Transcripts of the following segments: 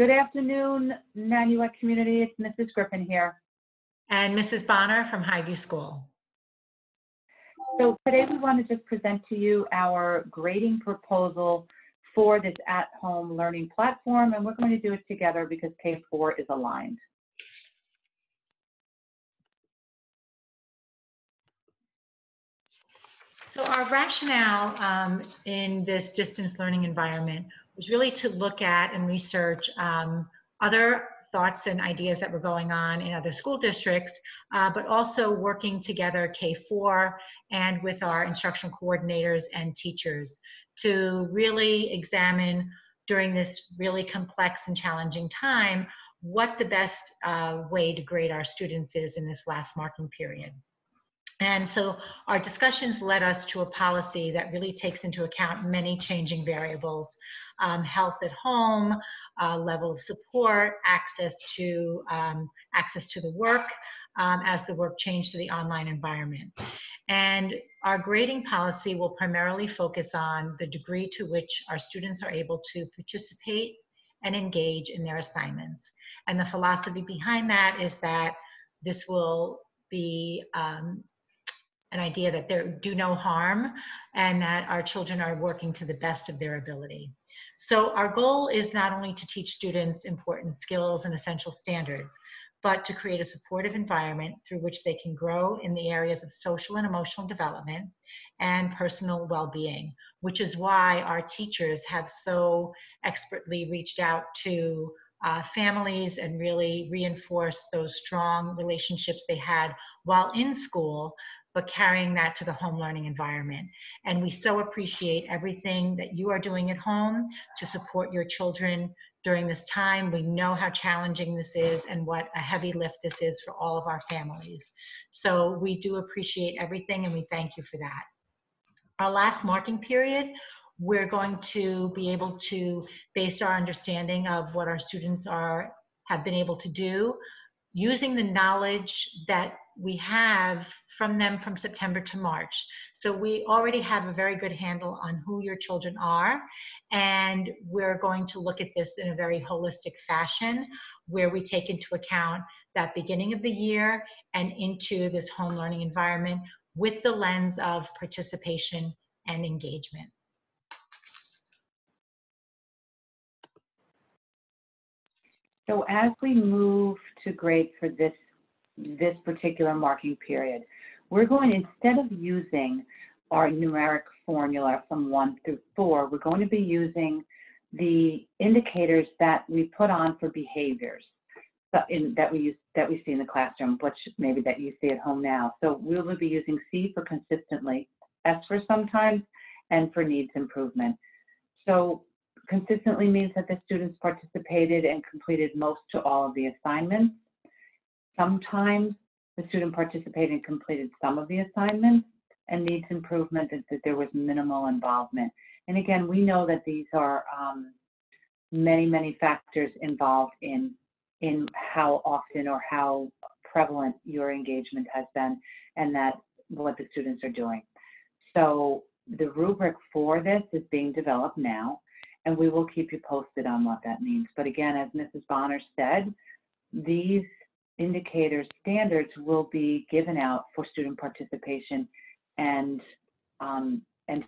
Good afternoon, Nanuet community. It's Mrs. Griffin here. And Mrs. Bonner from Highview School. So today we want to just present to you our grading proposal for this at-home learning platform, and we're going to do it together because K-4 is aligned. So our rationale in this distance learning environment was really to look at and research other thoughts and ideas that were going on in other school districts, but also working together K-4 and with our instructional coordinators and teachers to really examine during this really complex and challenging time what the best way to grade our students is in this last marking period. And so our discussions led us to a policy that really takes into account many changing variables: health at home, level of support, access to the work as the work changed to the online environment. And our grading policy will primarily focus on the degree to which our students are able to participate and engage in their assignments. And the philosophy behind that is that this will be an idea that there do no harm and that our children are working to the best of their ability. So our goal is not only to teach students important skills and essential standards, but to create a supportive environment through which they can grow in the areas of social and emotional development and personal well-being, which is why our teachers have so expertly reached out to families and really reinforced those strong relationships they had while in school, but carrying that to the home learning environment. And we so appreciate everything that you are doing at home to support your children during this time. We know how challenging this is and what a heavy lift this is for all of our families. So we do appreciate everything and we thank you for that. Our last marking period, we're going to be able to base our understanding of what our students have been able to do using the knowledge that we have from them from September to March. So we already have a very good handle on who your children are, and we're going to look at this in a very holistic fashion where we take into account that beginning of the year and into this home learning environment with the lens of participation and engagement. So as we move to grade for this particular marking period, we're going, instead of using our numeric formula from 1 through 4, we're going to be using the indicators that we put on for behaviors that we see in the classroom, which maybe that you see at home now. So we will be using C for consistently, S for sometimes, and for needs improvement. So consistently means that the students participated and completed most to all of the assignments. Sometimes the student participated and completed some of the assignments, and needs improvement is that there was minimal involvement. And again, we know that these are many, many factors involved in how often or how prevalent your engagement has been and that what the students are doing. So the rubric for this is being developed now, and we will keep you posted on what that means. But again, as Mrs. Bonner said, these indicator standards will be given out for student participation and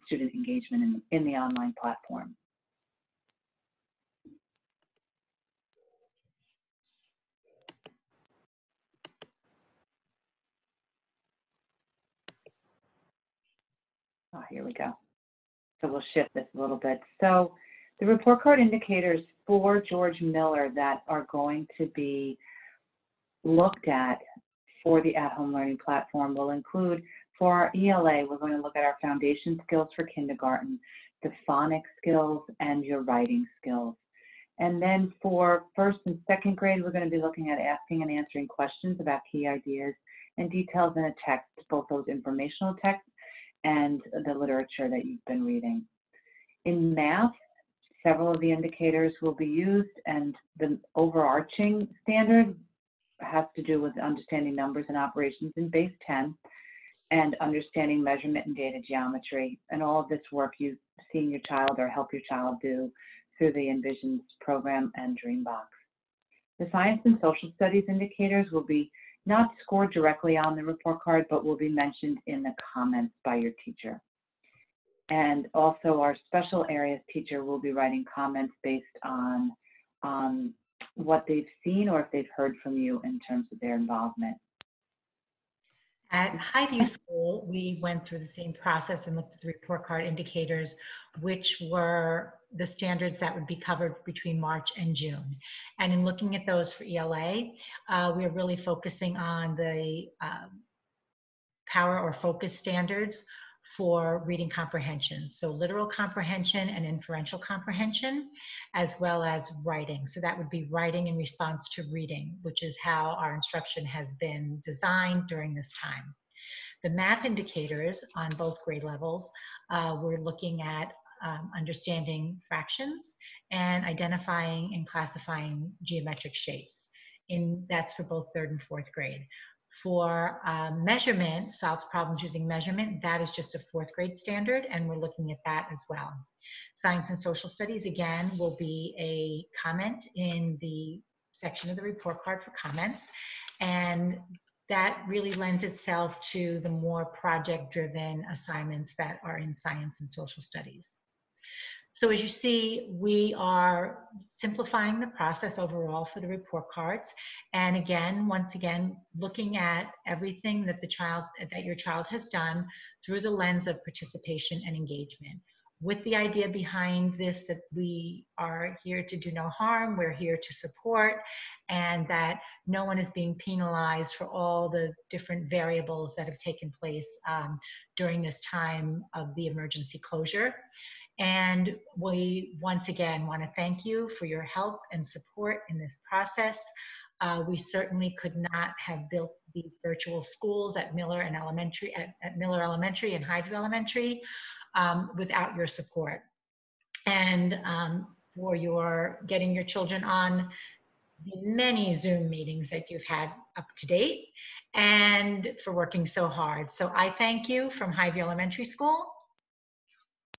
student engagement in the online platform. Oh, here we go. So we'll shift this a little bit. So the report card indicators for George Miller that are going to be looked at for the at-home learning platform will include, for our ELA, we're going to look at our foundation skills for kindergarten, the phonics skills, and your writing skills. And then for first and second grade, we're going to be looking at asking and answering questions about key ideas and details in a text, both those informational texts and the literature that you've been reading. In math, several of the indicators will be used, and the overarching standard has to do with understanding numbers and operations in base 10 and understanding measurement and data geometry, and all of this work you've seen your child or help your child do through the Envisions program and Dreambox. The science and social studies indicators will be not scored directly on the report card, but will be mentioned in the comments by your teacher. And also our special areas teacher will be writing comments based on what they've seen or if they've heard from you in terms of their involvement. At Highview School, we went through the same process and looked at the report card indicators, which were the standards that would be covered between March and June. And in looking at those for ELA, we're really focusing on the power or focus standards for reading comprehension. So literal comprehension and inferential comprehension, as well as writing. So that would be writing in response to reading, which is how our instruction has been designed during this time. The math indicators on both grade levels, we're looking at understanding fractions and identifying and classifying geometric shapes. That's for both 3rd and 4th grade. For measurement, solves problems using measurement, that is just a 4th grade standard, and we're looking at that as well. Science and social studies, again, will be a comment in the section of the report card for comments, and that really lends itself to the more project-driven assignments that are in science and social studies. So as you see, we are simplifying the process overall for the report cards. And again, once again, looking at everything that your child has done through the lens of participation and engagement. With the idea behind this that we are here to do no harm, we're here to support, and that no one is being penalized for all the different variables that have taken place during this time of the emergency closure. And we once again want to thank you for your help and support in this process. We certainly could not have built these virtual schools at Miller Elementary and Highview Elementary without your support. And for your getting your children on the many Zoom meetings that you've had up to date, and for working so hard. So I thank you from Highview Elementary School.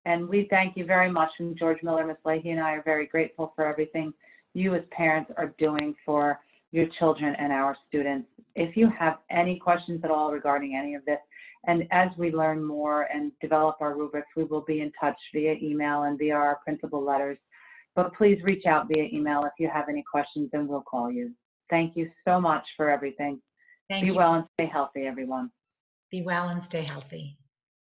And we thank you very much from George Miller. Ms. Leahy and I are very grateful for everything you as parents are doing for your children and our students. If you have any questions at all regarding any of this, and as we learn more and develop our rubrics, we will be in touch via email and via our principal letters. But please reach out via email if you have any questions, and we'll call you. Thank you so much for everything. Be well and stay healthy, everyone. Be well and stay healthy.